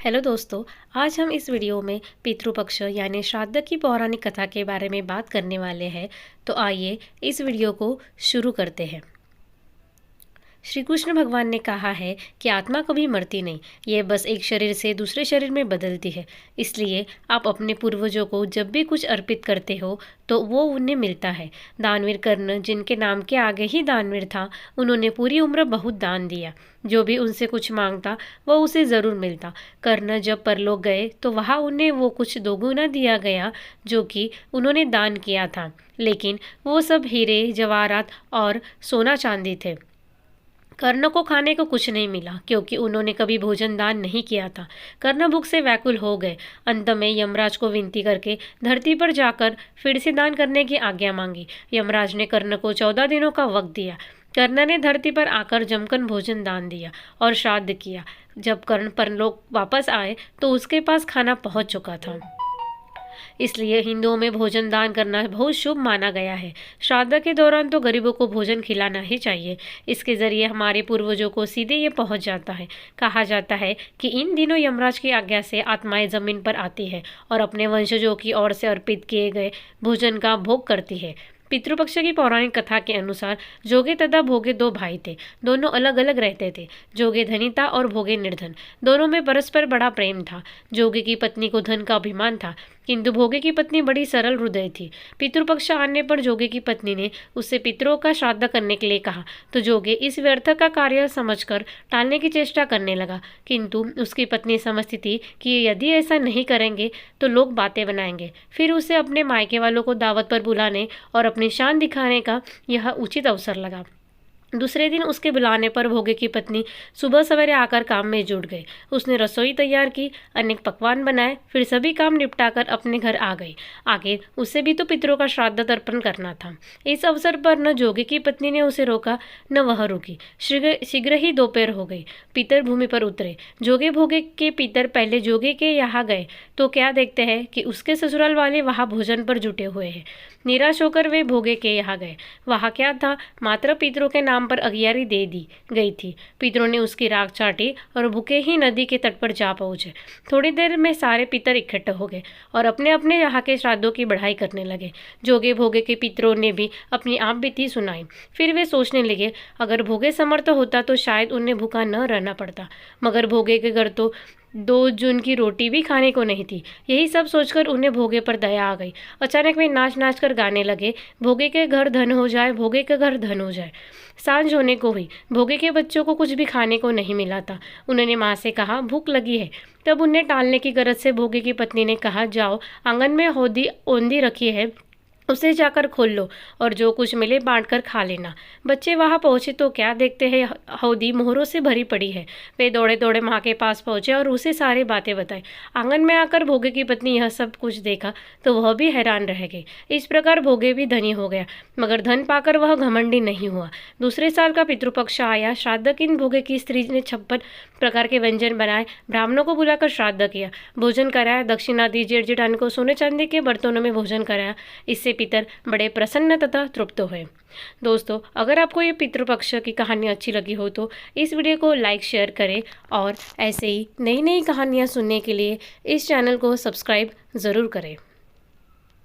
Hello दोस्तों। आज हम इस वीडियो में पितृपक्ष यानी श्राद्ध की पौराणिक कथा के बारे में बात करने वाले हैं। तो आइए इस वीडियो को शुरू करते हैं। श्री कृष्ण भगवान ने कहा है कि आत्मा कभी मरती नहीं, यह बस एक शरीर से दूसरे शरीर में बदलती है। इसलिए आप अपने पूर्वजों को जब भी कुछ अर्पित करते हो तो वो उन्हें मिलता है। दानवीर कर्ण, जिनके नाम के आगे ही दानवीर था, उन्होंने पूरी उम्र बहुत दान दिया। जो भी उनसे कुछ मांगता वह उसे ज़रूर मिलता। कर्ण जब परलोक गए तो वहाँ उन्हें वो कुछ दोगुना दिया गया जो कि उन्होंने दान किया था, लेकिन वो सब हीरे जवाहरात और सोना चांदी थे। कर्ण को खाने को कुछ नहीं मिला क्योंकि उन्होंने कभी भोजन दान नहीं किया था। कर्ण भूख से व्याकुल हो गए। अंत में यमराज को विनती करके धरती पर जाकर फिर से दान करने की आज्ञा मांगी। यमराज ने कर्ण को 14 दिनों का वक्त दिया। कर्ण ने धरती पर आकर जमकर भोजन दान दिया और श्राद्ध किया। जब कर्ण परलोक वापस आए तो उसके पास खाना पहुंच चुका था। इसलिए हिंदुओं में भोजन दान करना बहुत शुभ माना गया है। श्राद्ध के दौरान तो गरीबों को भोजन खिलाना ही चाहिए। इसके जरिए हमारे पूर्वजों को सीधे ये पहुंच जाता है। कहा जाता है कि इन दिनों यमराज की आज्ञा से आत्माएं जमीन पर आती है और अपने वंशजों की ओर से अर्पित किए गए भोजन का भोग करती है। पितृपक्ष की पौराणिक कथा के अनुसार जोगे तथा भोगे दो भाई थे। दोनों अलग अलग रहते थे। जोगे धनी था और भोगे निर्धन। दोनों में परस्पर बड़ा प्रेम था। जोगे की पत्नी को धन का अभिमान था, किंतु भोगे की पत्नी बड़ी सरल हृदय थी। पितृपक्ष आने पर जोगे की पत्नी ने उससे पितरों का श्राद्ध करने के लिए कहा तो जोगे इस व्यर्थ का कार्य समझकर टालने की चेष्टा करने लगा, किंतु उसकी पत्नी समझती थी कि यदि ऐसा नहीं करेंगे तो लोग बातें बनाएंगे। फिर उसे अपने मायके वालों को दावत पर बुलाने और अपनी शान दिखाने का यह उचित अवसर लगा। दूसरे दिन उसके बुलाने पर भोगे की पत्नी सुबह सवेरे आकर काम में जुट गई। उसने रसोई तैयार की, अनेक पकवान बनाए, फिर सभी काम निपटाकर अपने घर आ गई। आगे उसे भी तो पितरों का श्राद्ध तर्पण करना था। इस अवसर पर न जोगे की पत्नी ने उसे रोका न वह रुकी। शीघ्र ही दोपहर हो गई। पितर भूमि पर उतरे। जोगे भोगे के पितर पहले जोगे के यहाँ गए तो क्या देखते हैं कि उसके ससुराल वाले वहाँ भोजन पर जुटे हुए हैं। निराश होकर वे भोगे के यहाँ गए। वहाँ क्या था, मात्र पितरों के नाम पर अगियारी दे दी गई थी। पितरों ने उसकी राख चाटी और भूखे ही नदी के तट पर जा पहुंचे। थोड़ी देर में सारे पितर इकट्ठे हो गए और अपने अपने यहाँ के श्राद्धों की बढ़ाई करने लगे। जोगे भोगे के पितरों ने भी अपनी आप बीती सुनाई। फिर वे सोचने लगे, अगर भोगे समर्थ होता तो शायद उन्हें भूखा न रहना पड़ता, मगर भोगे के घर तो 2 जून की रोटी भी खाने को नहीं थी। यही सब सोचकर उन्हें भोगे पर दया आ गई। अचानक वे नाच नाच कर गाने लगे, भोगे के घर धन हो जाए, भोगे के घर धन हो जाए। सांझ होने को हुई। भोगे के बच्चों को कुछ भी खाने को नहीं मिला था। उन्होंने माँ से कहा, भूख लगी है। तब उन्हें टालने की गरज से भोगे की पत्नी ने कहा, जाओ आंगन में हौदी ओंधी रखी है, उसे जाकर खोल लो और जो कुछ मिले बांट कर खा लेना। बच्चे वहां पहुंचे तो क्या देखते हैं, हौदी मोहरों से भरी पड़ी है। वे दौड़े दौड़े माँ के पास पहुंचे और उसे सारी बातें बताई। आंगन में आकर भोगे की पत्नी यह सब कुछ देखा तो वह भी हैरान रह गई। इस प्रकार भोगे भी धनी हो गया, मगर धन पाकर वह घमंडी नहीं हुआ। दूसरे साल का पितृपक्ष आया। श्राद्ध किन भोगे की स्त्री ने 56 प्रकार के व्यंजन बनाए, ब्राह्मणों को बुलाकर श्राद्ध किया, भोजन कराया, दक्षिणा दी, जेठ जेठानी को सोने चांदी के बर्तनों में भोजन कराया। इससे पितर बड़े प्रसन्न तथा तृप्त हुए। दोस्तों, अगर आपको ये पितृपक्ष की कहानी अच्छी लगी हो तो इस वीडियो को लाइक शेयर करें और ऐसे ही नई नई कहानियाँ सुनने के लिए इस चैनल को सब्सक्राइब ज़रूर करें।